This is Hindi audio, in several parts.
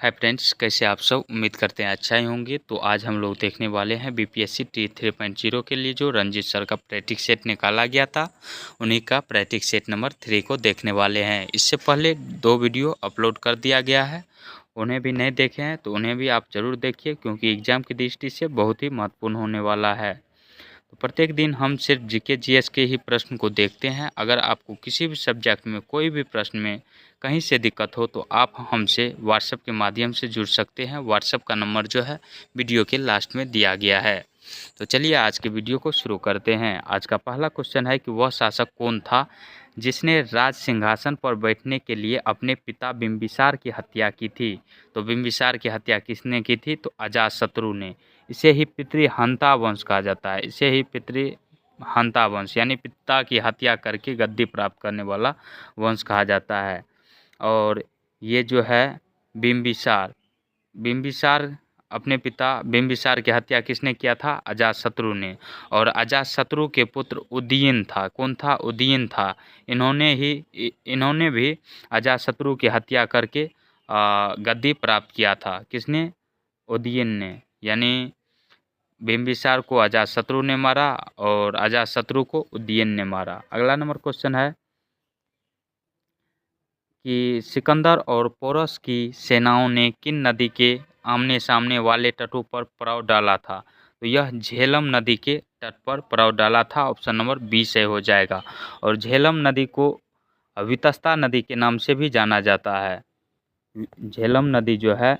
हाय फ्रेंड्स, कैसे आप सब। उम्मीद करते हैं अच्छा ही होंगे। तो आज हम लोग देखने वाले हैं बीपीएससी टी 3.0 के लिए जो रंजीत सर का प्रैक्टिस सेट निकाला गया था, उन्हीं का प्रैक्टिस सेट नंबर 3 को देखने वाले हैं। इससे पहले 2 वीडियो अपलोड कर दिया गया है, उन्हें भी नहीं देखे हैं तो उन्हें भी आप ज़रूर देखिए, क्योंकि एग्ज़ाम की दृष्टि से बहुत ही महत्वपूर्ण होने वाला है। तो प्रत्येक दिन हम सिर्फ जीके जीएस के ही प्रश्न को देखते हैं। अगर आपको किसी भी सब्जेक्ट में कोई भी प्रश्न में कहीं से दिक्कत हो तो आप हमसे व्हाट्सएप के माध्यम से जुड़ सकते हैं। व्हाट्सएप का नंबर जो है वीडियो के लास्ट में दिया गया है। तो चलिए आज के वीडियो को शुरू करते हैं। आज का पहला क्वेश्चन है कि वह शासक कौन था जिसने राज सिंहासन पर बैठने के लिए अपने पिता बिंबिसार की हत्या की थी। तो बिंबिसार की हत्या किसने की थी? तो अजातशत्रु ने। इसे ही पितृहंता वंश कहा जाता है। इसे ही पितृहंता वंश यानी पिता की हत्या करके गद्दी प्राप्त करने वाला वंश कहा जाता है। और ये जो है बिंबिसार बिंबिसार अपने पिता बिंबिसार की हत्या किसने किया था? अजातशत्रु ने। और अजातशत्रु के पुत्र उदयन था। कौन था? उदयन था। इन्होंने भी अजातशत्रु की हत्या करके गद्दी प्राप्त किया था। किसने? उदयन ने। यानी बिंबिसार को अजातशत्रु ने मारा और अजातशत्रु को उदयन ने मारा। अगला नंबर क्वेश्चन है कि सिकंदर और पोरस की सेनाओं ने किन नदी के आमने सामने वाले तटों पर पड़ाव डाला था? तो यह झेलम नदी के तट पर पड़ाव डाला था। ऑप्शन नंबर बी से हो जाएगा। और झेलम नदी को वितस्ता नदी के नाम से भी जाना जाता है। झेलम नदी जो है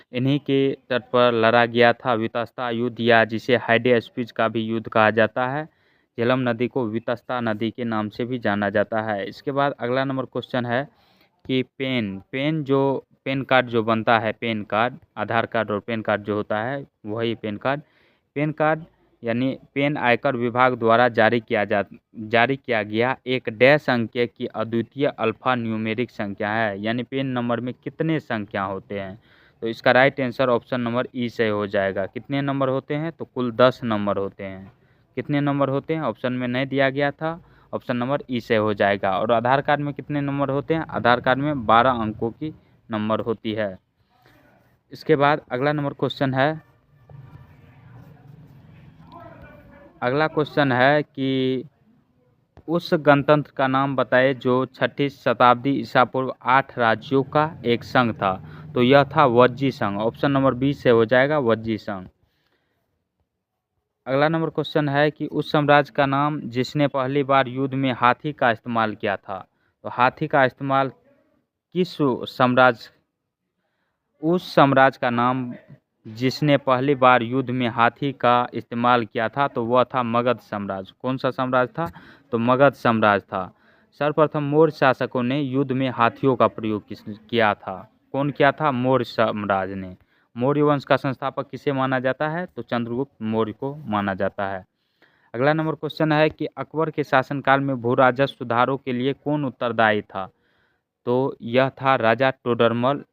इन्हीं के तट पर लड़ा गया था वितस्ता युद्ध, या जिसे हाइडेस्पिस का भी युद्ध कहा जाता है। झेलम नदी को वितस्ता नदी के नाम से भी जाना जाता है। इसके बाद अगला नंबर क्वेश्चन है कि पेन कार्ड जो बनता है, पेन कार्ड, आधार कार्ड और पेन कार्ड जो होता है वही पेन कार्ड यानी पेन आयकर विभाग द्वारा जारी किया गया एक डैश अंक की अद्वितीय अल्फा न्यूमेरिक संख्या है। यानी पेन नंबर में कितने संख्या होते हैं? तो इसका राइट आंसर ऑप्शन नंबर ई से हो जाएगा। कितने नंबर होते हैं? तो कुल 10 नंबर होते हैं। कितने नंबर होते हैं? ऑप्शन में नहीं दिया गया था। ऑप्शन नंबर ई से हो जाएगा। और आधार कार्ड में कितने नंबर होते हैं? आधार कार्ड में 12 अंकों की नंबर होती है। इसके बाद अगला नंबर क्वेश्चन है, कि उस गणतंत्र का नाम बताए जो 6ठी शताब्दी ईसा पूर्व 8 राज्यों का एक संघ था। तो यह था वज्जी संघ। ऑप्शन नंबर बी से हो जाएगा, वज्जी संघ। अगला नंबर क्वेश्चन है कि उस साम्राज्य का नाम जिसने पहली बार युद्ध में हाथी का इस्तेमाल किया था। तो हाथी का इस्तेमाल उस साम्राज्य का नाम जिसने पहली बार युद्ध में हाथी का इस्तेमाल किया था तो वह था मगध साम्राज्य। कौन सा साम्राज्य था? तो मगध साम्राज्य था। सर्वप्रथम मौर्य शासकों ने युद्ध में हाथियों का प्रयोग किया था। कौन किया था? मौर्य साम्राज्य ने। मौर्य वंश का संस्थापक किसे माना जाता है? तो चंद्रगुप्त मौर्य को माना जाता है। अगला नंबर क्वेश्चन है कि अकबर के शासनकाल में भू राजस्व सुधारों के लिए कौन उत्तरदायी था? तो यह था राजा टोडरमल।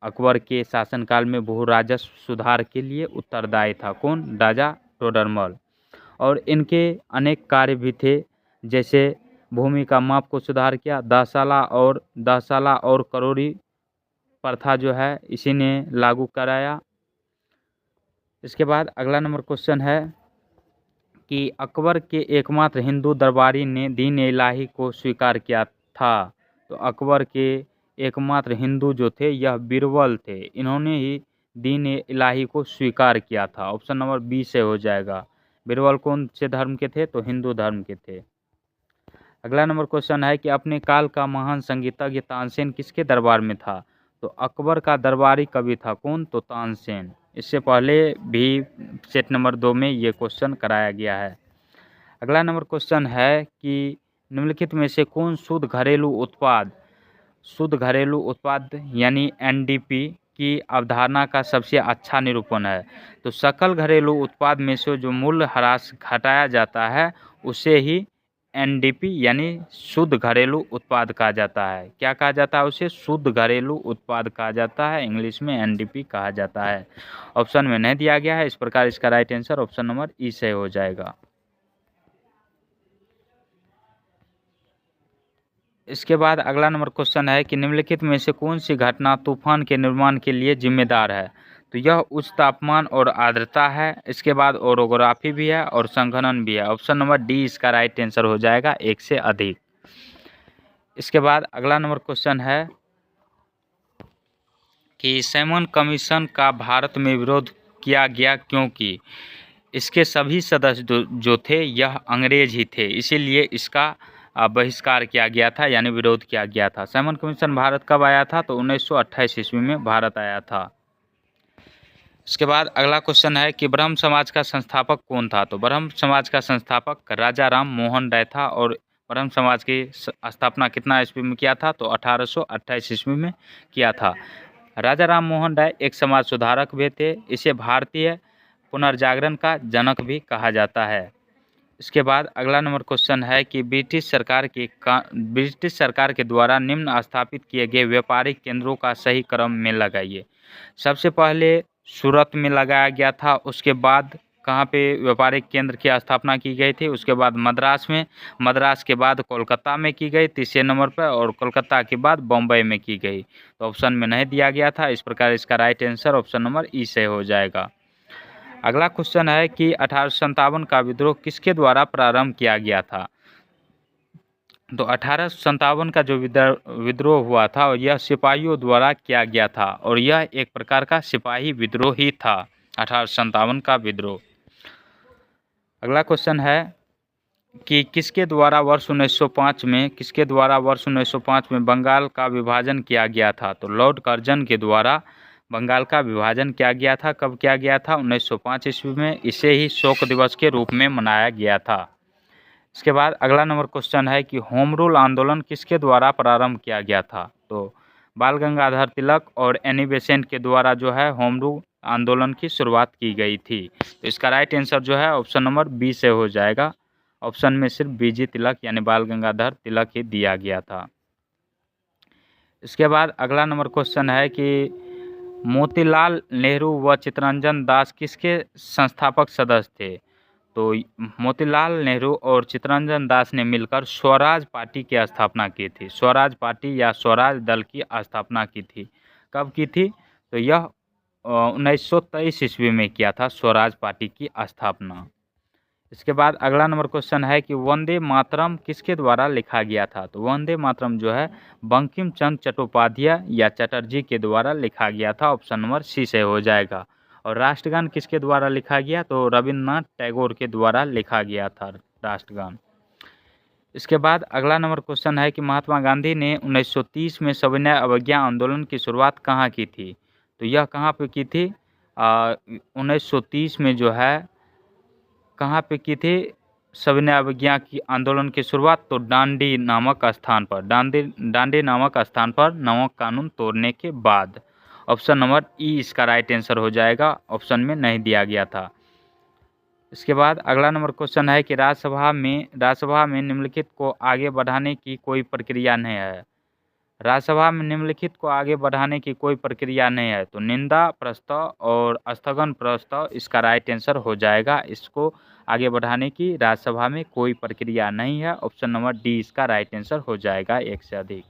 अकबर के शासनकाल में भू राजस्व सुधार के लिए उत्तरदायी था। कौन? राजा टोडरमल। और इनके अनेक कार्य भी थे, जैसे भूमि का माप को सुधार किया, दहसाला और करोड़ी प्रथा जो है इसी ने लागू कराया। इसके बाद अगला नंबर क्वेश्चन है कि अकबर के एकमात्र हिंदू दरबारी ने दीन इलाही को स्वीकार किया था। तो अकबर के एकमात्र हिंदू जो थे यह बीरबल थे। इन्होंने ही दीन इलाही को स्वीकार किया था। ऑप्शन नंबर बी से हो जाएगा। बीरबल कौन से धर्म के थे? तो हिंदू धर्म के थे। अगला नंबर क्वेश्चन है कि अपने काल का महान संगीतज्ञ तानसेन किसके दरबार में था? तो अकबर का दरबारी कवि था। कौन? तो तानसेन। इससे पहले भी सेट नंबर 2 में ये क्वेश्चन कराया गया है। अगला नंबर क्वेश्चन है कि निम्नलिखित में से कौन शुद्ध घरेलू उत्पाद यानी एनडीपी की अवधारणा का सबसे अच्छा निरूपण है? तो सकल घरेलू उत्पाद में से जो मूल्य ह्रास घटाया जाता है उसे ही एनडीपी यानी शुद्ध घरेलू उत्पाद कहा जाता है। क्या कहा जाता है उसे? शुद्ध घरेलू उत्पाद कहा जाता है। इंग्लिश में एनडीपी कहा जाता है। ऑप्शन में नहीं दिया गया है, इस प्रकार इसका राइट आंसर ऑप्शन नंबर ई से हो जाएगा। इसके बाद अगला नंबर क्वेश्चन है कि निम्नलिखित में से कौन सी घटना तूफान के निर्माण के लिए जिम्मेदार है? तो यह उच्च तापमान और आर्द्रता है। इसके बाद ओरोग्राफी भी है और संघनन भी है। ऑप्शन नंबर डी इसका राइट आंसर हो जाएगा, एक से अधिक। इसके बाद अगला नंबर क्वेश्चन है कि सैमन कमीशन का भारत में विरोध किया गया क्योंकि इसके सभी सदस्य जो थे यह अंग्रेज ही थे, इसीलिए इसका बहिष्कार किया गया था, यानी विरोध किया गया था। सैमन कमीशन भारत कब आया था? तो 1928 ईस्वी में भारत आया था। इसके बाद अगला क्वेश्चन है कि ब्रह्म समाज का संस्थापक कौन था? तो ब्रह्म समाज का संस्थापक राजा राम मोहन राय था। और ब्रह्म समाज की स्थापना कितना ईस्वी में किया था? तो 1828 ईस्वी में किया था। राजा राम मोहन राय एक समाज सुधारक भी थे। इसे भारतीय पुनर्जागरण का जनक भी कहा जाता है। इसके बाद अगला नंबर क्वेश्चन है कि ब्रिटिश सरकार के द्वारा निम्न स्थापित किए गए व्यापारिक केंद्रों का सही क्रम में लगाइए। सबसे पहले सूरत में लगाया गया था, उसके बाद कहाँ पे व्यापारिक केंद्र की स्थापना की गई थी? उसके बाद मद्रास में, मद्रास के बाद कोलकाता में की गई तीसरे नंबर पर, और कोलकाता के बाद बम्बई में की गई। तो ऑप्शन में नहीं दिया गया था, इस प्रकार इसका राइट आंसर ऑप्शन नंबर ई से हो जाएगा। अगला क्वेश्चन है कि 1857 का विद्रोह किसके द्वारा प्रारंभ किया गया था? तो 1857 का जो विद्रोह हुआ था और यह सिपाहियों द्वारा किया गया था, और यह एक प्रकार का सिपाही विद्रोह ही था 1857 का विद्रोह। अगला क्वेश्चन है कि किसके द्वारा वर्ष 1905 में बंगाल का विभाजन किया गया था? तो लॉर्ड कर्जन के द्वारा बंगाल का विभाजन किया गया था। कब किया गया था? 1905 ईस्वी में। इसे ही शोक दिवस के रूप में मनाया गया था। इसके बाद अगला नंबर क्वेश्चन है कि होम रूल आंदोलन किसके द्वारा प्रारंभ किया गया था? तो बाल गंगाधर तिलक और एनी बेसेंट के द्वारा जो है होम रूल आंदोलन की शुरुआत की गई थी। तो इसका राइट आंसर जो है ऑप्शन नंबर बी से हो जाएगा। ऑप्शन में सिर्फ बीजी तिलक यानी बाल गंगाधर तिलक ही दिया गया था। इसके बाद अगला नंबर क्वेश्चन है कि मोतीलाल नेहरू व चित्तरंजन दास किसके संस्थापक सदस्य थे? तो मोतीलाल नेहरू और चित्तरंजन दास ने मिलकर स्वराज पार्टी की स्थापना की थी। स्वराज पार्टी या स्वराज दल की स्थापना की थी। कब की थी? तो यह 1923 ईस्वी में किया था स्वराज पार्टी की स्थापना। इसके बाद अगला नंबर क्वेश्चन है कि वंदे मातरम किसके द्वारा लिखा गया था? तो वंदे मातरम जो है बंकिम चंद्र चट्टोपाध्याय या चटर्जी के द्वारा लिखा गया था। ऑप्शन नंबर सी से हो जाएगा। और राष्ट्रगान किसके द्वारा लिखा गया? तो रविन्द्रनाथ टैगोर के द्वारा लिखा गया था राष्ट्रगान। इसके बाद अगला नंबर क्वेश्चन है कि महात्मा गांधी ने 1930 में सविनय अवज्ञा आंदोलन की शुरुआत कहाँ की थी? तो यह कहाँ पे की थी? 1930 में जो है कहाँ पे की थी सविनय अवज्ञा की आंदोलन की शुरुआत? तो डांडी नामक स्थान पर, डांडी नामक स्थान पर नमक कानून तोड़ने के बाद। ऑप्शन नंबर ई इसका राइट आंसर हो जाएगा, ऑप्शन में नहीं दिया गया था। इसके बाद अगला नंबर क्वेश्चन है कि राज्यसभा में निम्नलिखित को आगे बढ़ाने की कोई प्रक्रिया नहीं है। राज्यसभा में निम्नलिखित को आगे बढ़ाने की कोई प्रक्रिया नहीं है। तो निंदा प्रस्ताव और स्थगन प्रस्ताव इसका राइट आंसर हो जाएगा। इसको आगे बढ़ाने की राज्यसभा में कोई प्रक्रिया नहीं है। ऑप्शन नंबर डी इसका राइट आंसर हो जाएगा, एक से अधिक।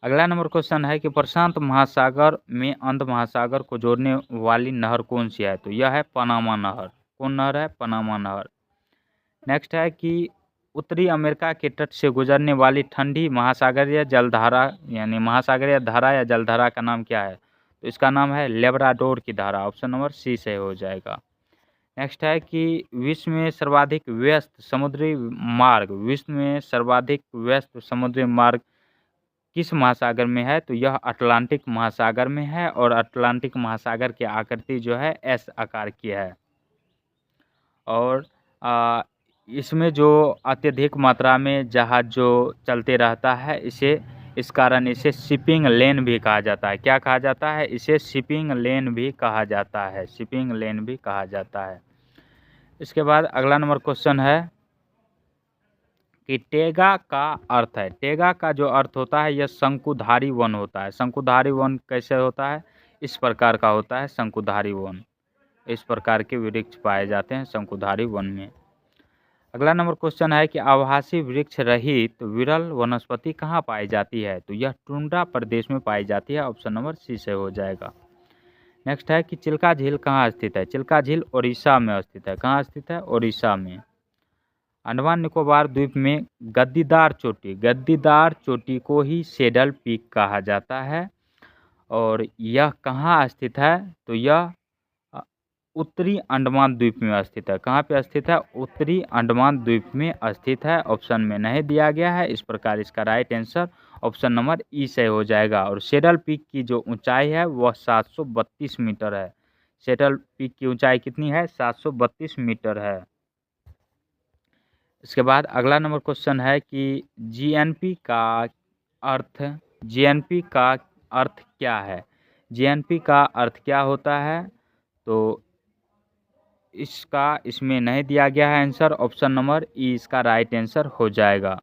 अगला नंबर क्वेश्चन है कि प्रशांत महासागर में अंध महासागर को जोड़ने वाली नहर कौन सी है? तो यह है पनामा नहर। कौन नहर है? पनामा नहर। नेक्स्ट है कि उत्तरी अमेरिका के तट से गुजरने वाली ठंडी महासागरीय जलधारा यानी महासागरीय धारा या जलधारा का नाम क्या है? तो इसका नाम है लेब्राडोर की धारा। ऑप्शन नंबर सी से हो जाएगा। नेक्स्ट है कि विश्व में सर्वाधिक व्यस्त समुद्री मार्ग किस महासागर में है? तो यह अटलांटिक महासागर में है। और अटलांटिक महासागर की आकृति जो है एस आकार की है। और इसमें जो अत्यधिक मात्रा में जहाज जो चलते रहता है, इस कारण इसे शिपिंग लेन भी कहा जाता है। क्या कहा जाता है? इसे शिपिंग लेन भी कहा जाता है। शिपिंग लेन भी कहा जाता है। इसके बाद अगला नंबर क्वेश्चन है कि टेगा का अर्थ है। टेगा का जो अर्थ होता है यह शंकुधारी वन होता है। शंकुधारी वन कैसे होता है? इस प्रकार का होता है शंकुधारी वन। इस प्रकार के वृक्ष पाए जाते हैं शंकुधारी वन में। अगला नंबर क्वेश्चन है कि आवासीय वृक्ष रहित विरल वनस्पति कहाँ पाई जाती है? तो यह टुंड्रा प्रदेश में पाई जाती है। ऑप्शन नंबर सी से हो जाएगा। नेक्स्ट है कि चिल्का झील कहाँ स्थित है? चिल्का झील ओडिशा में स्थित है। कहाँ स्थित है? ओडिशा में। अंडमान निकोबार द्वीप में गद्दीदार चोटी को ही सैडल पीक कहा जाता है। और यह कहाँ स्थित है? तो यह उत्तरी अंडमान द्वीप में स्थित है। कहाँ पे स्थित है? उत्तरी अंडमान द्वीप में स्थित है। ऑप्शन में नहीं दिया गया है, इस प्रकार इसका राइट आंसर ऑप्शन नंबर ई से हो जाएगा। और सैडल पीक की जो ऊंचाई है वह 732 मीटर है। सैडल पीक की ऊंचाई कितनी है? 732 मीटर है। इसके बाद अगला नंबर क्वेश्चन है कि जीएनपी का अर्थ क्या है? जीएनपी का अर्थ क्या होता है? तो इसमें नहीं दिया गया है आंसर। ऑप्शन नंबर ई इसका राइट आंसर हो जाएगा।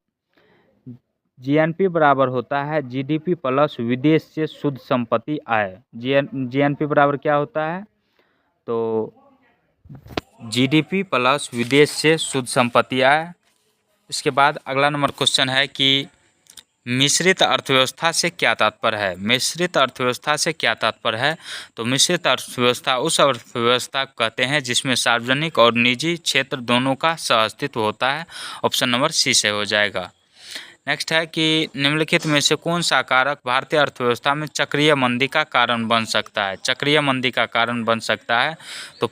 जीएनपी बराबर होता है जीडीपी प्लस विदेश से शुद्ध संपत्ति आय। जीएनपी बराबर क्या होता है? तो जीडीपी प्लस विदेश से शुद्ध संपत्ति आय। इसके बाद अगला नंबर क्वेश्चन है कि मिश्रित अर्थव्यवस्था से क्या तात्पर्य है? मिश्रित अर्थव्यवस्था से क्या तात्पर्य है? तो मिश्रित अर्थव्यवस्था उस अर्थव्यवस्था को कहते हैं जिसमें सार्वजनिक और निजी क्षेत्र दोनों का सहअस्तित्व होता है। ऑप्शन नंबर सी से हो जाएगा। नेक्स्ट है कि निम्नलिखित में से कौन सा कारक भारतीय अर्थव्यवस्था में चक्रीय मंदी का कारण बन सकता है? चक्रीय मंदी का कारण बन सकता है तो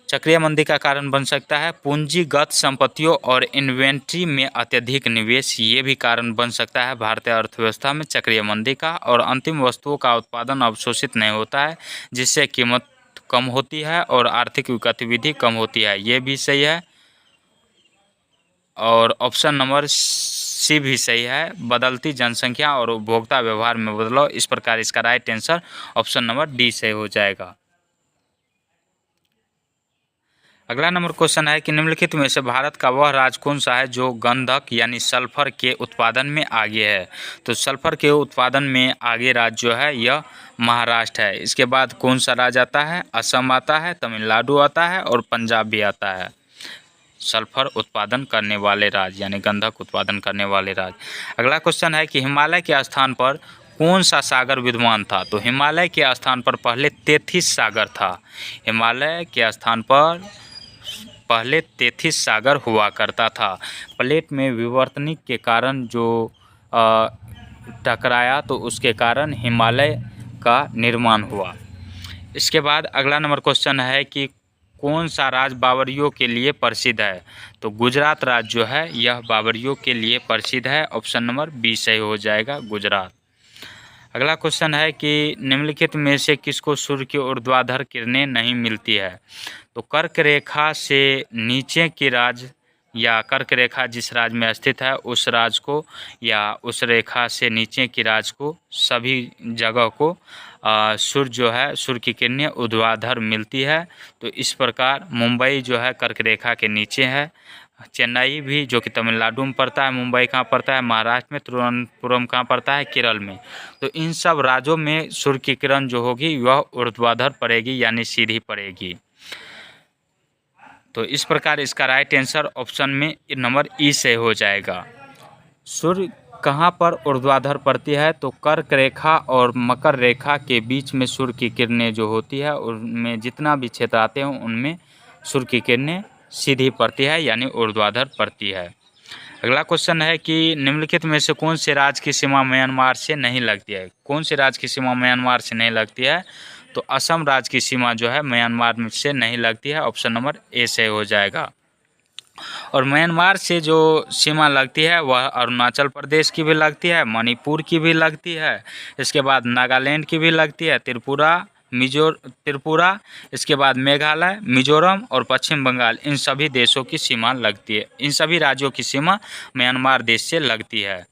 चक्रीय मंदी का कारण बन सकता है पूंजीगत संपत्तियों और इन्वेंट्री में अत्यधिक निवेश। ये भी कारण बन सकता है भारतीय अर्थव्यवस्था में चक्रीय मंदी का। और अंतिम वस्तुओं का उत्पादन अवशोषित नहीं होता है जिससे कीमत कम होती है और आर्थिक गतिविधि कम होती है। ये भी सही है। और ऑप्शन नंबर सी भी सही है, बदलती जनसंख्या और उपभोक्ता व्यवहार में बदलाव। इस प्रकार इसका right answer option number D से हो जाएगा। अगला नंबर क्वेश्चन है कि निम्नलिखित में से भारत का वह राज्य कौन सा है जो गंधक यानी सल्फर के उत्पादन में आगे है? तो सल्फर के उत्पादन में आगे राज्य जो है यह महाराष्ट्र है। इसके बाद कौन सा राज्य आता है? असम आता है, तमिलनाडु आता है और पंजाब भी आता है। सल्फर उत्पादन करने वाले राज्य यानी गंधक उत्पादन करने वाले राज्य। अगला क्वेश्चन है कि हिमालय के स्थान पर कौन सा सागर विद्यमान था? तो हिमालय के स्थान पर पहले 33 सागर था। हिमालय के स्थान पर पहले 33 सागर हुआ करता था। प्लेट में विवर्तनिक के कारण जो टकराया तो उसके कारण हिमालय का निर्माण हुआ। इसके बाद अगला नंबर क्वेश्चन है कि कौन सा राज्य बावरियों के लिए प्रसिद्ध है? तो गुजरात राज्य जो है यह बावरियों के लिए प्रसिद्ध है। ऑप्शन नंबर बी सही हो जाएगा, गुजरात। अगला क्वेश्चन है कि निम्नलिखित में से किसको सूर्य की ऊर्ध्वाधर किरणें नहीं मिलती है? तो कर्क रेखा से नीचे की राज्य या कर्क रेखा जिस राज्य में स्थित है उस राज्य को या उस रेखा से नीचे की राज्य को सभी जगह को सूर्य जो है सूर्य की किरणें ऊर्ध्वाधर मिलती है। तो इस प्रकार मुंबई जो है कर्क रेखा के नीचे है, चेन्नई भी जो कि तमिलनाडु में पड़ता है, मुंबई कहाँ पड़ता है? महाराष्ट्र में, तिरुवनंतपुरम कहाँ पड़ता है? केरल में। तो इन सब राज्यों में सूर्य की किरण जो होगी वह ऊर्ध्वाधर पड़ेगी यानी सीधी पड़ेगी। तो इस प्रकार इसका राइट आंसर ऑप्शन में नंबर ई से हो जाएगा। सूर्य कहाँ पर ऊर्ध्वाधर पड़ती है? तो कर्क रेखा और मकर रेखा के बीच में सूर्य की किरणें जो होती है उनमें जितना भी क्षेत्र आते हैं उनमें सूर्य की किरणें सीधी पड़ती है यानी ऊर्ध्वाधर पड़ती है। अगला क्वेश्चन है कि निम्नलिखित में से कौन से राज्य की सीमा म्यांमार से नहीं लगती है? कौन से राज्य की सीमा म्यांमार से नहीं लगती है? तो असम राज्य की सीमा जो है म्यांमार से नहीं लगती है। ऑप्शन नंबर ए से हो जाएगा। और म्यांमार से जो सीमा लगती है वह अरुणाचल प्रदेश की भी लगती है, मणिपुर की भी लगती है, इसके बाद नागालैंड की भी लगती है, त्रिपुरा, इसके बाद मेघालय, मिजोरम और पश्चिम बंगाल, इन सभी देशों की सीमा लगती है। इन सभी राज्यों की सीमा म्यांमार देश से लगती है।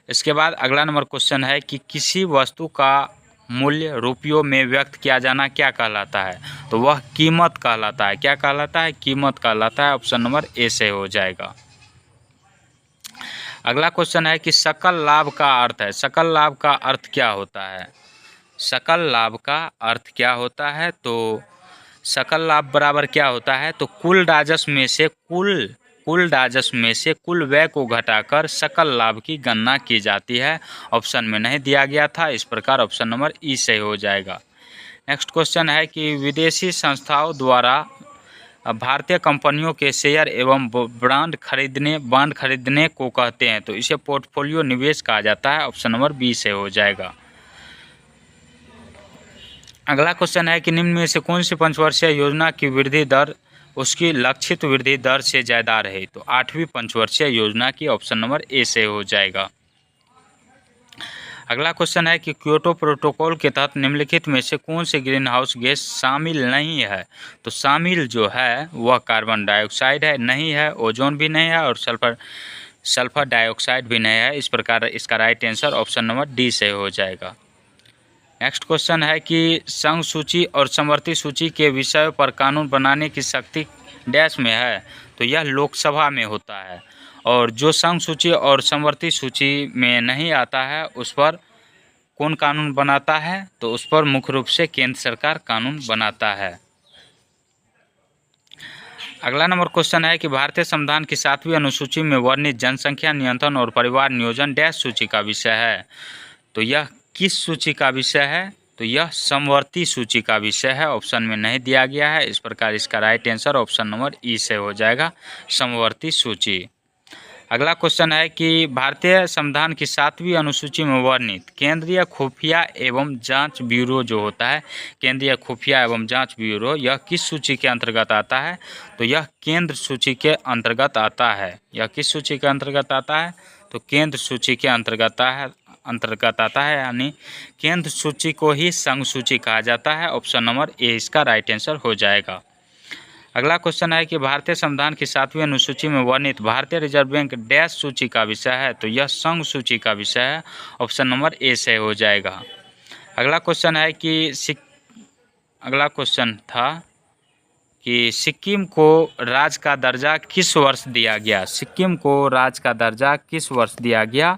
इसके बाद अगला नंबर क्वेश्चन है कि किसी वस्तु का मूल्य रुपयों में व्यक्त किया जाना क्या कहलाता है? तो वह कीमत कहलाता है। क्या कहलाता है? कीमत कहलाता है। ऑप्शन नंबर ए से हो जाएगा। अगला क्वेश्चन है कि सकल लाभ का अर्थ है। सकल लाभ का अर्थ क्या होता है? सकल लाभ का अर्थ क्या होता है? तो सकल लाभ बराबर क्या होता है, तो कुल राजस्व में से कुल व्यय को घटाकर सकल लाभ की गणना की जाती है। ऑप्शन में नहीं दिया गया था, इस प्रकार ऑप्शन नंबर ई सही हो जाएगा। नेक्स्ट क्वेश्चन है कि विदेशी संस्थाओं द्वारा भारतीय कंपनियों के शेयर एवं बांड खरीदने को कहते हैं, तो इसे पोर्टफोलियो निवेश कहा जाता है। ऑप्शन नंबर बी से हो जाएगा। अगला क्वेश्चन है कि निम्न में से कौन सी पंचवर्षीय योजना की वृद्धि दर उसकी लक्षित वृद्धि दर से ज़्यादा रही, तो 8वीं पंचवर्षीय योजना की। ऑप्शन नंबर ए से हो जाएगा। अगला क्वेश्चन है कि क्योटो प्रोटोकॉल के तहत निम्नलिखित में से कौन से ग्रीन हाउस गैस शामिल नहीं है, तो शामिल जो है वह कार्बन डाइऑक्साइड है, नहीं है, ओजोन भी नहीं है और सल्फर डाइऑक्साइड भी नहीं है। इस प्रकार इसका right answer option number D से हो जाएगा। नेक्स्ट क्वेश्चन है कि संघ सूची और समवर्ती सूची के विषय पर कानून बनाने की शक्ति डैश में है, तो यह लोकसभा में होता है। और जो संघ सूची और समवर्ती सूची में नहीं आता है उस पर कौन कानून बनाता है, तो उस पर मुख्य रूप से केंद्र सरकार कानून बनाता है। अगला नंबर क्वेश्चन है कि भारतीय संविधान की 7वीं अनुसूची में वर्णित जनसंख्या नियंत्रण और परिवार नियोजन डैश सूची का विषय है, तो यह किस सूची का विषय है, तो यह समवर्ती सूची का विषय है। ऑप्शन में नहीं दिया गया है, इस प्रकार इसका राइट आंसर ऑप्शन नंबर ई से हो जाएगा, समवर्ती सूची। अगला क्वेश्चन है कि भारतीय संविधान की 7वीं अनुसूची में वर्णित केंद्रीय खुफिया एवं जांच ब्यूरो जो होता है, केंद्रीय खुफिया एवं जांच ब्यूरो, यह किस सूची के अंतर्गत आता है, तो यह केंद्र सूची के अंतर्गत आता है। यह किस सूची के अंतर्गत आता है, तो केंद्र सूची के अंतर्गत आता है, यानी केंद्र सूची को ही संघ सूची कहा जाता है। ऑप्शन नंबर ए इसका राइट आंसर हो जाएगा। अगला क्वेश्चन है कि भारतीय संविधान की 7वीं अनुसूची में वर्णित भारतीय रिजर्व बैंक डैश सूची का विषय है, तो यह संघ सूची का विषय है। ऑप्शन नंबर ए से हो जाएगा। अगला क्वेश्चन है कि अगला क्वेश्चन था कि सिक्किम को राज्य का दर्जा किस वर्ष दिया गया, सिक्किम को राज्य का दर्जा किस वर्ष दिया गया,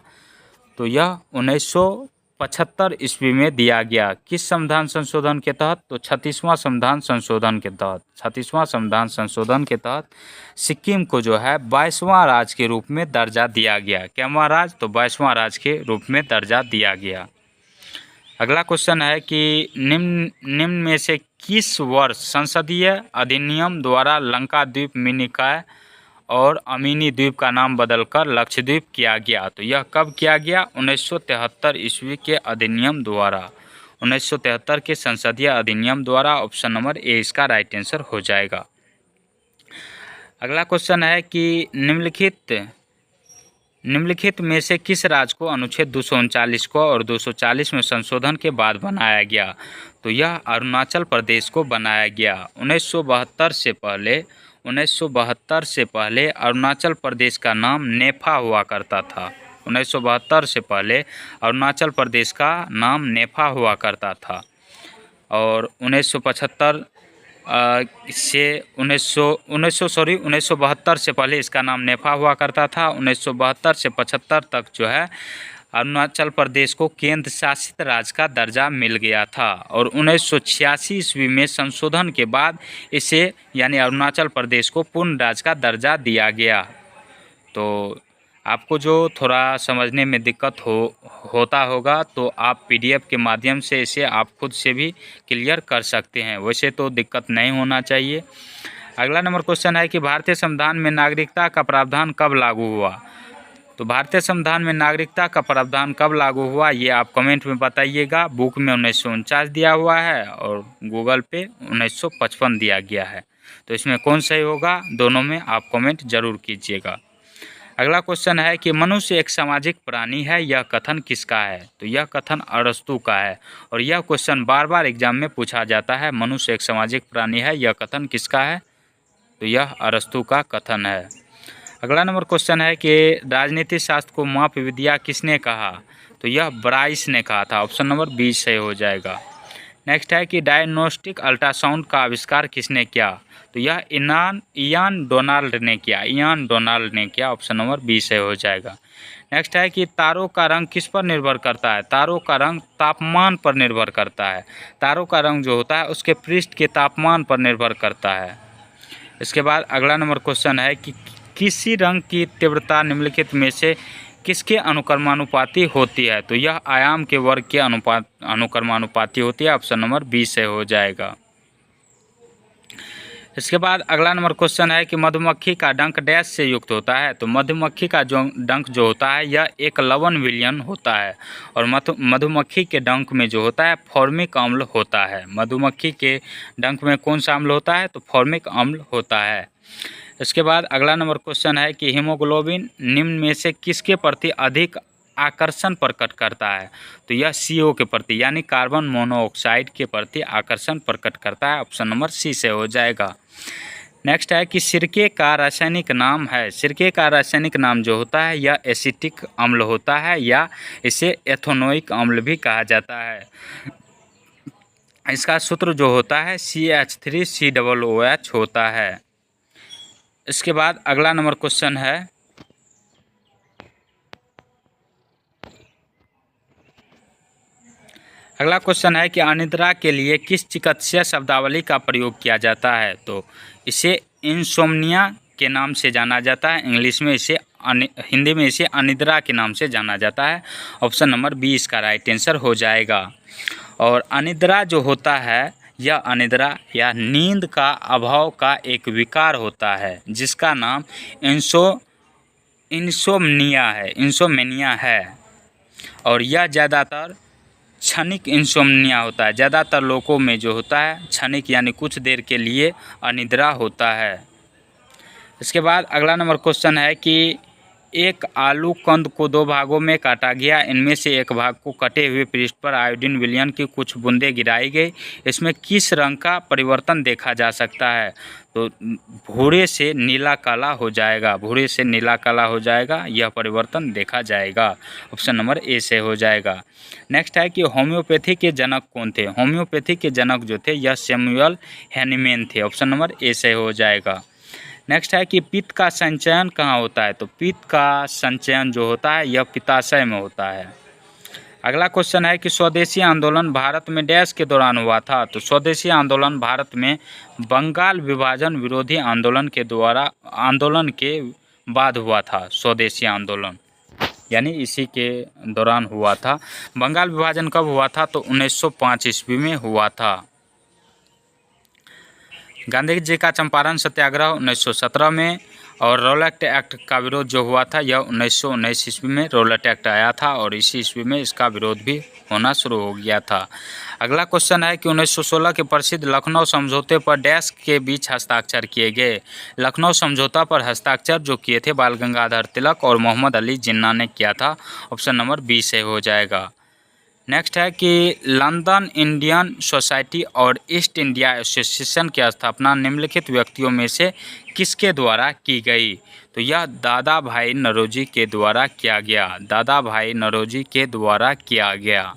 तो यह 1975 ईस्वी में दिया गया। किस संविधान संशोधन के तहत, तो 36वां संविधान संशोधन के तहत। 36वां संविधान संशोधन के तहत सिक्किम को जो है 22वां राज्य के रूप में दर्जा दिया गया। कैवां राज्य, तो 22वां राज्य के रूप में दर्जा दिया गया। अगला क्वेश्चन है कि निम्न में से किस वर्ष संसदीय अधिनियम द्वारा लंका द्वीप, मिनिकॉय और अमीनी द्वीप का नाम बदलकर लक्षद्वीप किया गया, तो यह कब किया गया, 1973 ईस्वी के अधिनियम द्वारा, 1973 के संसदीय अधिनियम द्वारा। ऑप्शन नंबर ए इसका राइट आंसर हो जाएगा। अगला क्वेश्चन है कि निम्नलिखित में से किस राज्य को अनुच्छेद 239 को और 240 में संशोधन के बाद बनाया गया, तो यह अरुणाचल प्रदेश को बनाया गया। 1972 से पहले अरुणाचल प्रदेश का नाम नेफा हुआ करता था। 1972 से पहले अरुणाचल प्रदेश का नाम नेफा हुआ करता था और 1972 से पहले इसका नाम नेफा हुआ करता था। 1972 से 75 तक जो है अरुणाचल प्रदेश को केंद्र शासित राज्य का दर्जा मिल गया था और 1986 ईस्वी में संशोधन के बाद इसे यानी अरुणाचल प्रदेश को पूर्ण राज्य का दर्जा दिया गया। तो आपको जो थोड़ा समझने में दिक्कत होता होगा तो आप पीडीएफ के माध्यम से इसे आप खुद से भी क्लियर कर सकते हैं, वैसे तो दिक्कत नहीं होना चाहिए। अगला नंबर क्वेश्चन है कि भारतीय संविधान में नागरिकता का प्रावधान कब लागू हुआ, तो भारतीय संविधान में नागरिकता का प्रावधान कब लागू हुआ ये आप कमेंट में बताइएगा। बुक में 1949 दिया हुआ है और गूगल पे 1955 दिया गया है, तो इसमें कौन सही होगा, दोनों में आप कमेंट जरूर कीजिएगा। अगला क्वेश्चन है कि मनुष्य एक सामाजिक प्राणी है, यह कथन किसका है, तो यह कथन अरस्तु का है और यह क्वेश्चन बार बार एग्जाम में पूछा जाता है। मनुष्य एक सामाजिक प्राणी है, यह कथन किसका है, तो यह अरस्तु का कथन है। अगला नंबर क्वेश्चन है कि राजनीति शास्त्र को माप विद्या किसने कहा, तो यह ब्राइस ने कहा था। ऑप्शन नंबर बी सही हो जाएगा। नेक्स्ट है कि डायग्नोस्टिक अल्ट्रासाउंड का आविष्कार किसने किया? तो यह इयान डोनाल्ड ने किया। इयान डोनाल्ड ने किया। ऑप्शन नंबर बी से हो जाएगा। नेक्स्ट है कि तारों का रंग किस पर निर्भर करता है? तारों का रंग तापमान पर निर्भर करता है। तारों का रंग जो होता है उसके पृष्ठ के तापमान पर निर्भर करता है। इसके बाद अगला नंबर क्वेश्चन है कि किसी रंग की तीव्रता निम्नलिखित में से किसके अनुक्रमानुपाती होती है? तो यह आयाम के वर्ग के अनुक्रमानुपाती होती है। ऑप्शन नंबर बी से हो जाएगा। इसके बाद अगला नंबर क्वेश्चन है कि मधुमक्खी का डंक डैश से युक्त होता है? तो मधुमक्खी का जो डंक जो होता है यह एक लवण विलयन होता है और मधुमक्खी के डंक में जो होता है फॉर्मिक अम्ल होता है। मधुमक्खी के डंक में कौन सा अम्ल होता है? तो फॉर्मिक अम्ल होता है। इसके बाद अगला नंबर क्वेश्चन है कि हीमोग्लोबिन निम्न में से किसके प्रति अधिक आकर्षण प्रकट करता है? तो यह CO के प्रति यानी कार्बन मोनोऑक्साइड के प्रति आकर्षण प्रकट करता है। ऑप्शन नंबर सी से हो जाएगा। नेक्स्ट है कि सिरके का रासायनिक नाम है? सिरके का रासायनिक नाम जो होता है यह एसिटिक अम्ल होता है या इसे एथेनोइक अम्ल भी कहा जाता है। इसका सूत्र जो होता है CH3COOH होता है। इसके बाद अगला नंबर क्वेश्चन है कि अनिद्रा के लिए किस चिकित्सीय शब्दावली का प्रयोग किया जाता है? तो इसे इंसोम्निया के नाम से जाना जाता है। इंग्लिश में इसे हिंदी में इसे अनिद्रा के नाम से जाना जाता है। ऑप्शन नंबर बी इसका राइट आंसर हो जाएगा। और अनिद्रा जो होता है यह अनिद्रा या नींद का अभाव का एक विकार होता है जिसका नाम इंसोमेनिया है और यह ज़्यादातर क्षणिक इंसोम्निया होता है। ज़्यादातर लोगों में जो होता है क्षणिक यानी कुछ देर के लिए अनिद्रा होता है। इसके बाद अगला नंबर क्वेश्चन है कि एक आलू कंद को 2 भागों में काटा गया। इनमें से एक भाग को कटे हुए पृष्ठ पर आयोडीन विलयन की कुछ बूंदें गिराई गई। इसमें किस रंग का परिवर्तन देखा जा सकता है? तो भूरे से नीला काला हो जाएगा। भूरे से नीला काला हो जाएगा, यह परिवर्तन देखा जाएगा। ऑप्शन नंबर ए से हो जाएगा। नेक्स्ट है कि होम्योपैथी के जनक कौन थे? होम्योपैथी के जनक जो थे यह सैमुअल हैनीमैन थे। ऑप्शन नंबर ए से हो जाएगा। नेक्स्ट है कि पित्त का संचयन कहाँ होता है? तो पित्त का संचयन जो होता है यह पित्ताशय में होता है। अगला क्वेश्चन है कि स्वदेशी आंदोलन भारत में डैश के दौरान हुआ था? तो स्वदेशी आंदोलन भारत में बंगाल विभाजन विरोधी आंदोलन के बाद हुआ था। स्वदेशी आंदोलन यानी इसी के दौरान हुआ था। बंगाल विभाजन कब हुआ था? तो 1905 ईस्वी में हुआ था। गांधी जी का चंपारण सत्याग्रह 1917 में और रॉलेट एक्ट का विरोध जो हुआ था यह 1919 ईस्वी में रॉलेट एक्ट आया था और इसी ईस्वी में इसका विरोध भी होना शुरू हो गया था। अगला क्वेश्चन है कि 1916 के प्रसिद्ध लखनऊ समझौते पर डैश के बीच हस्ताक्षर किए गए? लखनऊ समझौता पर हस्ताक्षर जो किए थे बाल गंगाधर तिलक और मोहम्मद अली जिन्ना ने किया था। ऑप्शन नंबर बी से हो जाएगा। नेक्स्ट है कि लंदन इंडियन सोसाइटी और ईस्ट इंडिया एसोसिएशन की स्थापना निम्नलिखित व्यक्तियों में से किसके द्वारा की गई? तो यह दादा भाई नौरोजी के द्वारा किया गया। दादा भाई नौरोजी के द्वारा किया गया।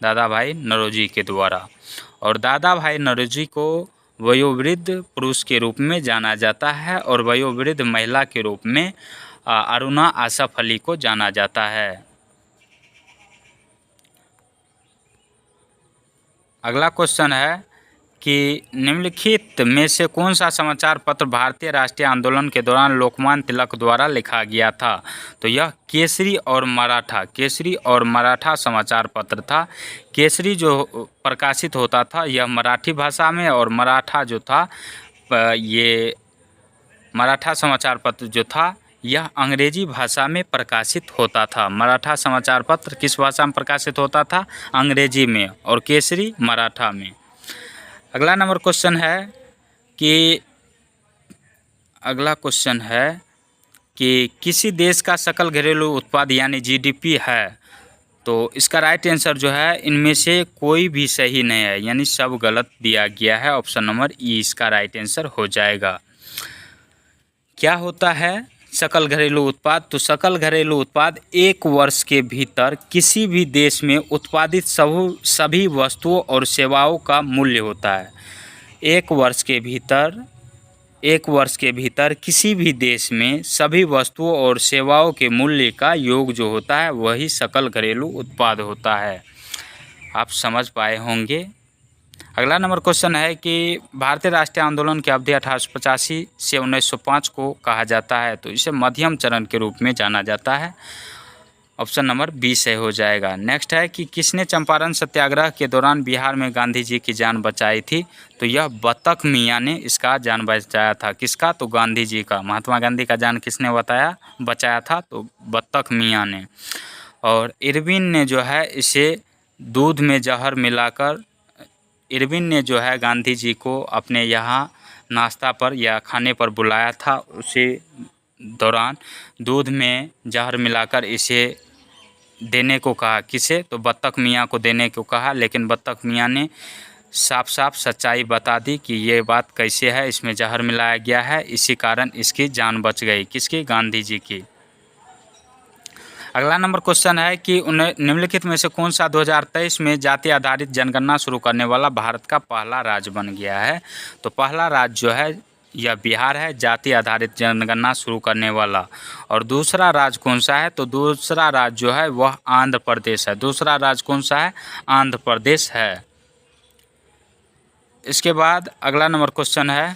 दादा भाई नौरोजी के द्वारा। और दादा भाई नौरोजी को वयोवृद्ध पुरुष के रूप में जाना जाता है और वयोवृद्ध महिला के रूप में अरुणा आसफ अली को जाना जाता है। अगला क्वेश्चन है कि निम्नलिखित में से कौन सा समाचार पत्र भारतीय राष्ट्रीय आंदोलन के दौरान लोकमान्य तिलक द्वारा लिखा गया था? तो यह केसरी और मराठा समाचार पत्र था। केसरी जो प्रकाशित होता था यह मराठी भाषा में और मराठा जो था ये मराठा समाचार पत्र जो था यह अंग्रेजी भाषा में प्रकाशित होता था। मराठा समाचार पत्र किस भाषा में प्रकाशित होता था? अंग्रेजी में और केसरी मराठा में। अगला नंबर क्वेश्चन है कि किसी देश का सकल घरेलू उत्पाद यानी GDP है? तो इसका राइट आंसर जो है इनमें से कोई भी सही नहीं है यानी सब गलत दिया गया है। ऑप्शन नंबर ई इसका राइट आंसर हो जाएगा। क्या होता है सकल घरेलू उत्पाद, तो सकल घरेलू उत्पाद एक वर्ष के भीतर किसी भी देश में उत्पादित सभी वस्तुओं और सेवाओं का मूल्य होता है। एक वर्ष के भीतर किसी भी देश में सभी वस्तुओं और सेवाओं के मूल्य का योग जो होता है वही सकल घरेलू उत्पाद होता है। आप समझ पाए होंगे। अगला नंबर क्वेश्चन है कि भारतीय राष्ट्रीय आंदोलन की अवधि 1885 से 1905 को कहा जाता है, तो इसे मध्यम चरण के रूप में जाना जाता है। ऑप्शन नंबर बी से हो जाएगा। नेक्स्ट है कि किसने चंपारण सत्याग्रह के दौरान बिहार में गांधी जी की जान बचाई थी, तो यह बतख मियाँ ने इसका जान बचाया था। किसका? तो गांधी जी का। महात्मा गांधी का जान किसने बचाया था? तो बतख मियाँ ने। और इरविन ने जो है इसे दूध में जहर मिलाकर, इरविन ने जो है गांधी जी को अपने यहाँ नाश्ता पर या खाने पर बुलाया था। उसी दौरान दूध में जहर मिलाकर इसे देने को कहा। किसे? तो बतख मियाँ को देने को कहा, लेकिन बतख मियाँ ने साफ साफ सच्चाई बता दी कि ये बात कैसे है, इसमें जहर मिलाया गया है, इसी कारण इसकी जान बच गई। किसकी? गांधी जी की। अगला नंबर क्वेश्चन है कि निम्नलिखित में से कौन सा 2023 में जाति आधारित जनगणना शुरू करने वाला भारत का पहला राज्य बन गया है? तो पहला राज्य जो है यह बिहार है, जाति आधारित जनगणना शुरू करने वाला। और दूसरा राज्य कौन सा है? तो दूसरा राज्य जो है वह आंध्र प्रदेश है। दूसरा राज्य कौन सा है? आंध्र प्रदेश है। इसके बाद अगला नंबर क्वेश्चन है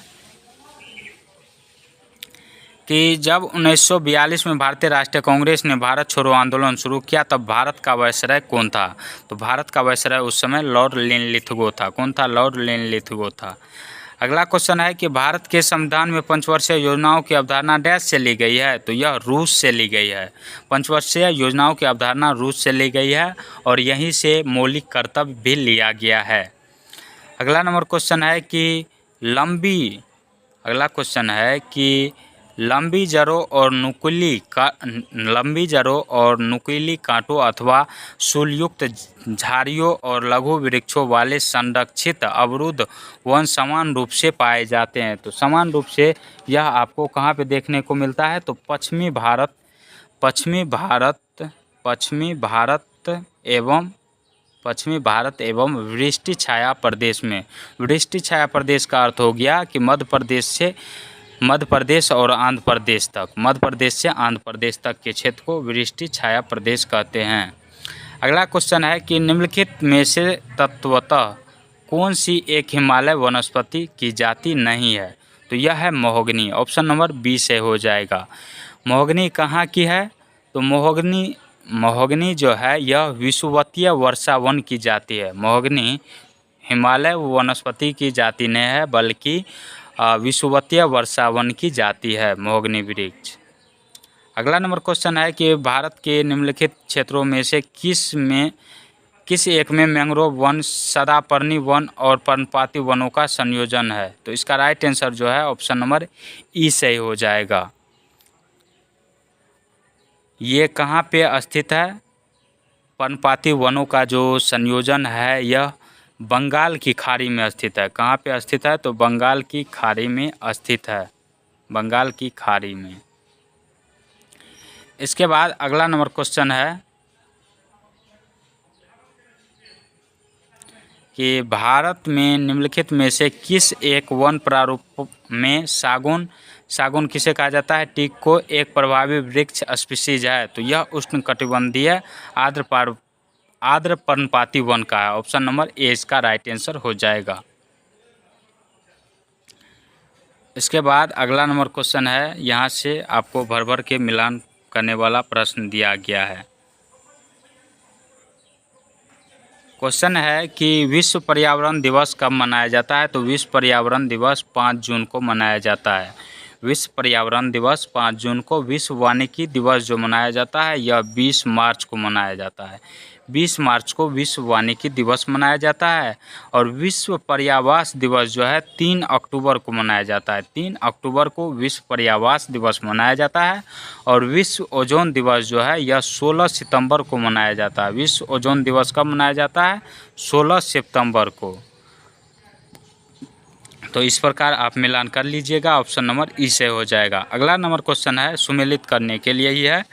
कि जब 1942 में भारतीय राष्ट्रीय कांग्रेस ने भारत छोड़ो आंदोलन शुरू किया तब भारत का वायसराय कौन था? तो भारत का वायसराय उस समय लॉर्ड लिनलिथगो था। कौन था? लॉर्ड लिनलिथगो था। अगला क्वेश्चन है कि भारत के संविधान में पंचवर्षीय योजनाओं की अवधारणा डैश से ली गई है? तो यह रूस से ली गई है। पंचवर्षीय योजनाओं की अवधारणा रूस से ली गई है और यहीं से मौलिक कर्तव्य भी लिया गया है। अगला नंबर क्वेश्चन है कि लंबी जड़ों और नुकीली कांटों अथवा शूलयुक्त झाड़ियों और लघु वृक्षों वाले संरक्षित अवरुद्ध वन समान रूप से पाए जाते हैं। तो समान रूप से यह आपको कहाँ पे देखने को मिलता है? तो पश्चिमी भारत एवं वृष्टि छाया प्रदेश में। वृष्टि छाया प्रदेश का अर्थ हो गया कि मध्य प्रदेश और आंध्र प्रदेश तक, मध्य प्रदेश से आंध्र प्रदेश तक के क्षेत्र को वृष्टि छाया प्रदेश कहते हैं। अगला क्वेश्चन है कि निम्नलिखित में से तत्वतः कौन सी एक हिमालय वनस्पति की जाति नहीं है? तो यह है महोगनी। ऑप्शन नंबर बी से हो जाएगा। महोगनी कहाँ की है? तो महोगनी जो है यह विषुवतीय वर्षावन की जाति है। महोगनी हिमालय वनस्पति की जाति नहीं है बल्कि विषुवतीय वर्षावन की जाति है महोगनी वृक्ष। अगला नंबर क्वेश्चन है कि भारत के निम्नलिखित क्षेत्रों में से किस एक में मैंग्रोव वन, सदापर्णी वन और पर्णपाती वनों का संयोजन है? तो इसका राइट आंसर जो है ऑप्शन नंबर ई सही हो जाएगा। ये कहाँ पे स्थित है? पर्णपाती वनों का जो संयोजन है यह बंगाल की खाड़ी में स्थित है। कहाँ पे स्थित है? तो बंगाल की खाड़ी में स्थित है, बंगाल की खाड़ी में। इसके बाद अगला नंबर क्वेश्चन है कि भारत में निम्नलिखित में से किस एक वन प्रारूप में सागौन किसे कहा जाता है? टीक को एक प्रभावी वृक्ष स्पीशीज है। तो यह उष्णकटिबंधीय आर्द्र पर्णपाती वन का है। ऑप्शन नंबर ए इसका राइट आंसर हो जाएगा। इसके बाद अगला नंबर क्वेश्चन है, यहाँ से आपको भर के मिलान करने वाला प्रश्न दिया गया है। क्वेश्चन है कि विश्व पर्यावरण दिवस कब मनाया जाता है? तो विश्व पर्यावरण दिवस 5 जून को मनाया जाता है। विश्व पर्यावरण दिवस 5 जून को। विश्व वानिकी दिवस जो मनाया जाता है यह 20 मार्च को मनाया जाता है। 20 मार्च को विश्व वानिकी दिवस मनाया जाता है। और विश्व पर्यावास दिवस जो है 3 अक्टूबर को मनाया जाता है। 3 अक्टूबर को विश्व पर्यावास दिवस मनाया जाता है। और विश्व ओजोन दिवस जो है यह 16 सितंबर को मनाया जाता है। विश्व ओजोन दिवस कब मनाया जाता है? 16 सितंबर को। तो इस प्रकार आप मिलान कर लीजिएगा, ऑप्शन नंबर ई से हो जाएगा। अगला नंबर क्वेश्चन है, सुमेलित करने के लिए ही है,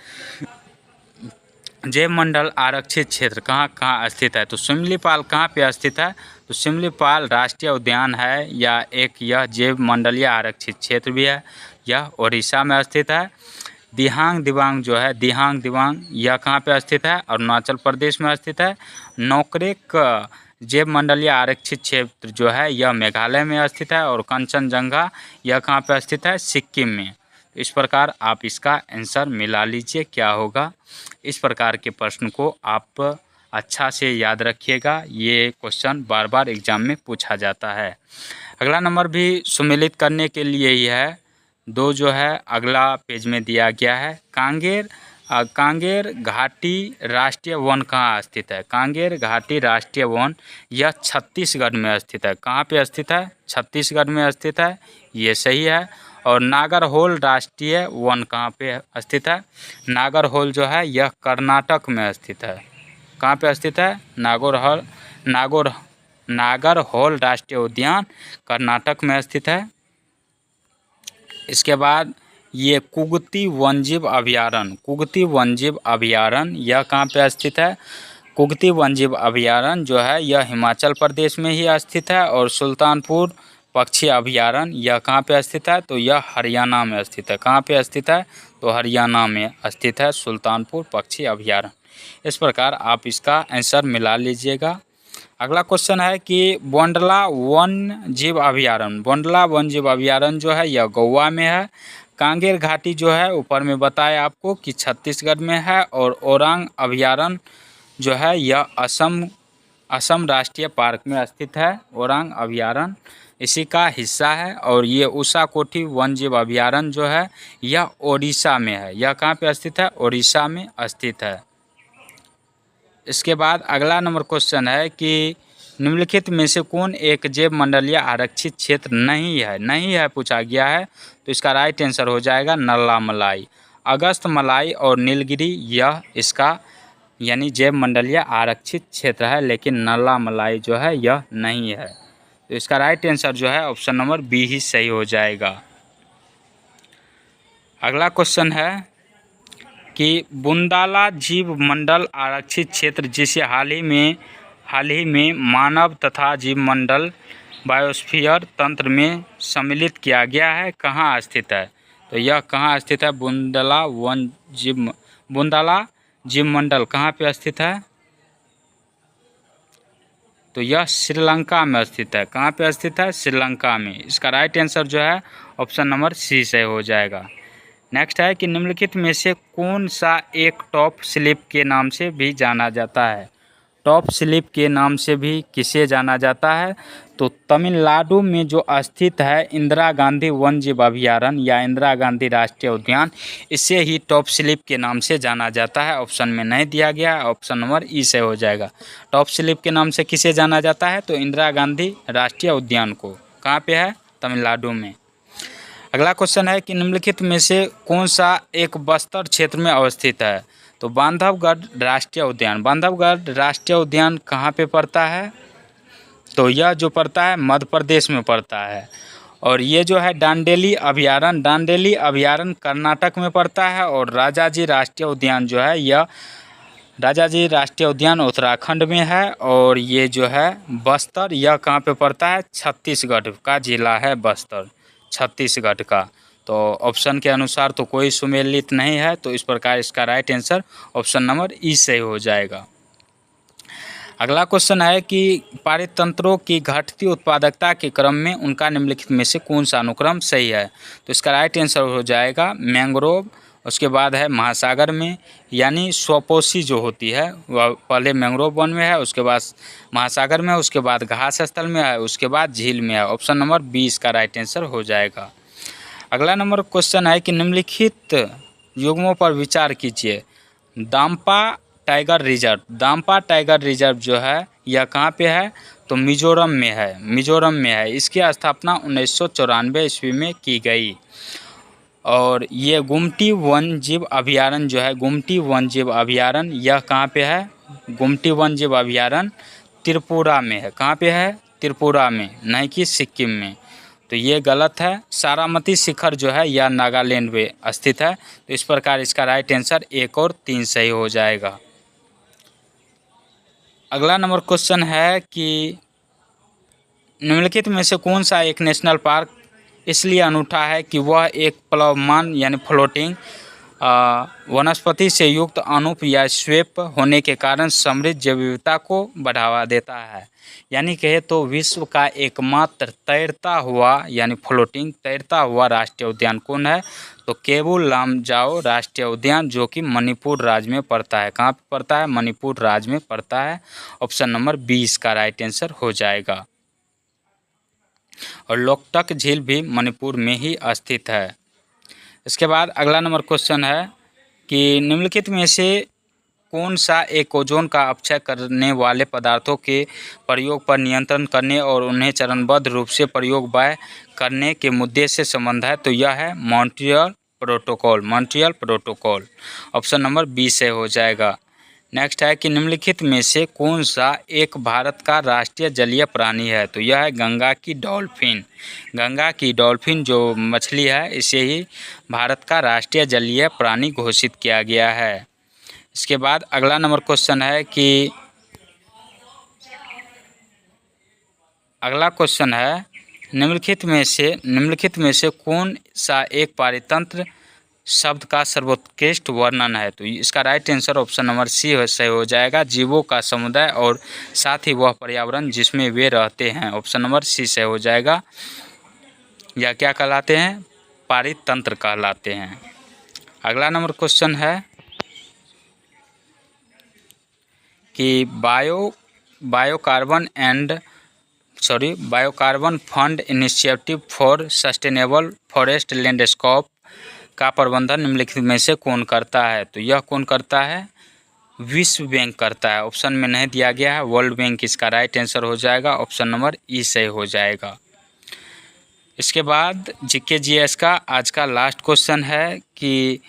जैव मंडल आरक्षित क्षेत्र कहाँ कहाँ स्थित है। तो शिमलीपाल कहाँ पे स्थित है, तो शिमलीपाल राष्ट्रीय उद्यान है या एक यह जैव मंडलीय आरक्षित क्षेत्र भी है, यह उड़ीसा में स्थित है। दिहांग दिबांग जो है, दिहांग दिबांग यह कहाँ पे स्थित है, अरुणाचल प्रदेश में स्थित है। नोकरेक जैव मंडलीय आरक्षित क्षेत्र जो है यह मेघालय में स्थित है। और कंचनजंगा यह कहाँ पे स्थित है, सिक्किम में। इस प्रकार आप इसका आंसर मिला लीजिए क्या होगा। इस प्रकार के प्रश्न को आप अच्छा से याद रखिएगा, ये क्वेश्चन बार बार एग्जाम में पूछा जाता है। अगला नंबर भी सुमेलित करने के लिए ही है, दो जो है अगला पेज में दिया गया है। कांगेर घाटी राष्ट्रीय वन कहाँ स्थित है। कांगेर घाटी राष्ट्रीय वन यह छत्तीसगढ़ में स्थित है। कहाँ पे स्थित है, छत्तीसगढ़ में स्थित है, ये सही है। और नागरहोल राष्ट्रीय वन कहाँ पे स्थित है, नागरहोल जो है यह कर्नाटक में स्थित है। कहाँ पे स्थित है, नागरहोल राष्ट्रीय उद्यान कर्नाटक में स्थित है। इसके बाद ये कुगती वन्यजीव अभयारण्य, कुगती वन्यजीव अभयारण्य यह कहाँ पे स्थित है, कुगती वन्यजीव अभयारण्य जो है यह हिमाचल प्रदेश में ही स्थित है। और सुल्तानपुर पक्षी अभयारण्य यह कहाँ पे स्थित है, तो यह हरियाणा में स्थित है। कहाँ पे स्थित है, तो हरियाणा में स्थित है सुल्तानपुर पक्षी अभयारण्य। इस प्रकार आप इसका आंसर मिला लीजिएगा। अगला क्वेश्चन है कि बोंडला वन जीव अभयारण्य, बोंडला वन जीव अभयारण्य जो है यह गोवा में है। कांगेर घाटी जो है ऊपर में बताया आपको कि छत्तीसगढ़ में है। और ओरांग अभयारण्य जो है यह असम राष्ट्रीय पार्क में स्थित है। ओरांग अभयारण्य इसी का हिस्सा है। और ये उषा कोठी वन जीव अभयारण्य जो है यह ओडिशा में है। यह कहाँ पे स्थित है, ओडिशा में स्थित है। इसके बाद अगला नंबर क्वेश्चन है कि निम्नलिखित में से कौन एक जैव मंडलीय आरक्षित क्षेत्र नहीं है पूछा गया है। तो इसका राइट आंसर हो जाएगा नल्ला मलाई। अगस्त मलाई और नीलगिरी यह इसका यानी जैव मंडलीय आरक्षित क्षेत्र है, लेकिन नल्ला मलाई जो है यह नहीं है। तो इसका राइट आंसर जो है ऑप्शन नंबर बी ही सही हो जाएगा। अगला क्वेश्चन है कि बुंदाला जीव मंडल आरक्षित क्षेत्र जिसे हाल ही में मानव तथा जीव मंडल बायोस्फीयर तंत्र में सम्मिलित किया गया है, कहाँ स्थित है। तो यह कहाँ स्थित है, बुंदाला जीव मंडल कहाँ पे स्थित है, तो यह श्रीलंका में स्थित है। कहाँ पे स्थित है, श्रीलंका में। इसका राइट आंसर जो है ऑप्शन नंबर सी से हो जाएगा। नेक्स्ट है कि निम्नलिखित में से कौन सा एक टॉप स्लिप के नाम से भी जाना जाता है। टॉप स्लिप के नाम से भी किसे जाना जाता है, तो तमिलनाडु में जो स्थित है इंदिरा गांधी वन्यजीव अभयारण्य या इंदिरा गांधी राष्ट्रीय उद्यान, इसे ही टॉप स्लिप के नाम से जाना जाता है। ऑप्शन में नहीं दिया गया है, ऑप्शन नंबर ई से हो जाएगा। टॉप स्लिप के नाम से किसे जाना जाता है, तो इंदिरा गांधी राष्ट्रीय उद्यान को। कहाँ पे है, तमिलनाडु में। अगला क्वेश्चन है कि निम्नलिखित में से कौन सा एक बस्तर क्षेत्र में अवस्थित है, तो बांधवगढ़ राष्ट्रीय उद्यान। बांधवगढ़ राष्ट्रीय उद्यान कहाँ पे पड़ता है, तो यह जो पड़ता है मध्य प्रदेश में पड़ता है। और ये जो है डांडेली अभयारण्य कर्नाटक में पड़ता है। और राजाजी राष्ट्रीय उद्यान जो है यह राजाजी राष्ट्रीय उद्यान उत्तराखंड में है। और ये जो है बस्तर यह कहाँ पे पड़ता है, छत्तीसगढ़ का जिला है बस्तर, छत्तीसगढ़ का। तो ऑप्शन के अनुसार तो कोई सुमेलित नहीं है, तो इस प्रकार इसका राइट आंसर ऑप्शन नंबर ई सही हो जाएगा। अगला क्वेश्चन है कि पारित तंत्रों की घटती उत्पादकता के क्रम में उनका निम्नलिखित में से कौन सा अनुक्रम सही है, तो इसका राइट आंसर हो जाएगा मैंग्रोव। उसके बाद है महासागर में, यानी स्वपोषी जो होती है वह पहले मैंग्रोव वन में है, उसके बाद महासागर में, उसके बाद घास स्थल में है, उसके बाद झील में है। ऑप्शन नंबर 20 का राइट आंसर हो जाएगा। अगला नंबर क्वेश्चन है कि निम्नलिखित युग्मों पर विचार कीजिए। दाम्पा टाइगर रिजर्व जो है यह कहाँ पे है, तो मिजोरम में है। इसकी स्थापना 1994 ईस्वी में की गई। और ये गुमटी वन्यजीव अभयारण्य जो है, गुमटी वन्यजीव अभयारण्य यह कहाँ पे है, गुमटी वन्यजीव अभयारण्य त्रिपुरा में है। कहाँ पे है, त्रिपुरा में, नहीं कि सिक्किम में। तो ये गलत है। सारामती शिखर जो है यह नागालैंड में स्थित है। तो इस प्रकार इसका राइट आंसर 1 और 3 सही हो जाएगा। अगला नंबर क्वेश्चन है कि निम्नलिखित में से कौन सा एक नेशनल पार्क इसलिए अनूठा है कि वह एक प्लवमान यानी फ्लोटिंग वनस्पति से युक्त अनूप या स्वेप होने के कारण समृद्ध जैव विविधता को बढ़ावा देता है। यानी कहे तो विश्व का एकमात्र तैरता हुआ यानी फ्लोटिंग तैरता हुआ राष्ट्रीय उद्यान कौन है? तो केबुल लामजाओ राष्ट्रीय उद्यान, जो कि मणिपुर राज्य में पड़ता है। कहाँ पे पड़ता है? मणिपुर राज्य में पड़ता है। ऑप्शन नंबर 20 का राइट आंसर हो जाएगा। और लोकटक झील भी मणिपुर में ही स्थित है। इसके बाद अगला नंबर क्वेश्चन है कि निम्नलिखित में से कौन सा एक ओजोन का अपक्षय करने वाले पदार्थों के प्रयोग पर नियंत्रण करने और उन्हें चरणबद्ध रूप से प्रयोग बाय करने के मुद्दे से संबंध है? तो यह है Montreal protocol. Montreal protocol option number 20 से हो जाएगा। नेक्स्ट है कि निम्नलिखित में से कौन सा एक भारत का राष्ट्रीय जलीय प्राणी है? तो यह है गंगा की डॉल्फिन। गंगा की डॉल्फिन जो मछली है इसे ही भारत का राष्ट्रीय जलीय प्राणी घोषित किया गया है। इसके बाद अगला नंबर क्वेश्चन है कि अगला क्वेश्चन है निम्नलिखित में से कौन सा एक पारितंत्र शब्द का सर्वोत्कृष्ट वर्णन है? तो इसका right answer option number C सही हो जाएगा। जीवों का समुदाय और साथ ही वह पर्यावरण जिसमें वे रहते हैं। ऑप्शन नंबर सी सही हो जाएगा। या क्या कहलाते हैं? पारितंत्र कहलाते हैं। अगला नंबर क्वेश्चन है कि biocarbon fund initiative for sustainable forest landscape का प्रबंधन निम्नलिखित में से कौन करता है? तो यह कौन करता है? विश्व बैंक करता है। ऑप्शन में नहीं दिया गया है, वर्ल्ड बैंक इसका राइट आंसर हो जाएगा। ऑप्शन नंबर ई सही हो जाएगा। इसके बाद जीके जीएस का आज का लास्ट क्वेश्चन है कि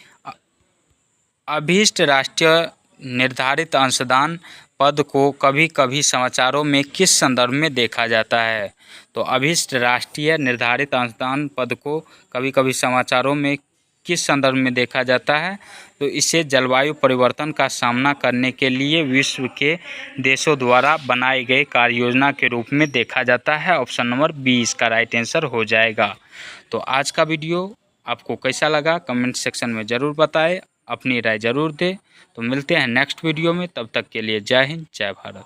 अभीष्ट राष्ट्रीय निर्धारित अंशदान पद को कभी कभी समाचारों में किस संदर्भ में देखा जाता है? तो अभीष्ट राष्ट्रीय निर्धारित अंशदान पद को कभी कभी समाचारों में किस संदर्भ में देखा जाता है? तो इसे जलवायु परिवर्तन का सामना करने के लिए विश्व के देशों द्वारा बनाई गई कार्य योजना के रूप में देखा जाता है। ऑप्शन नंबर 20 का राइट आंसर हो जाएगा। तो आज का वीडियो आपको कैसा लगा कमेंट सेक्शन में ज़रूर बताएं, अपनी राय ज़रूर दें। तो मिलते हैं नेक्स्ट वीडियो में, तब तक के लिए जय हिंद जय भारत।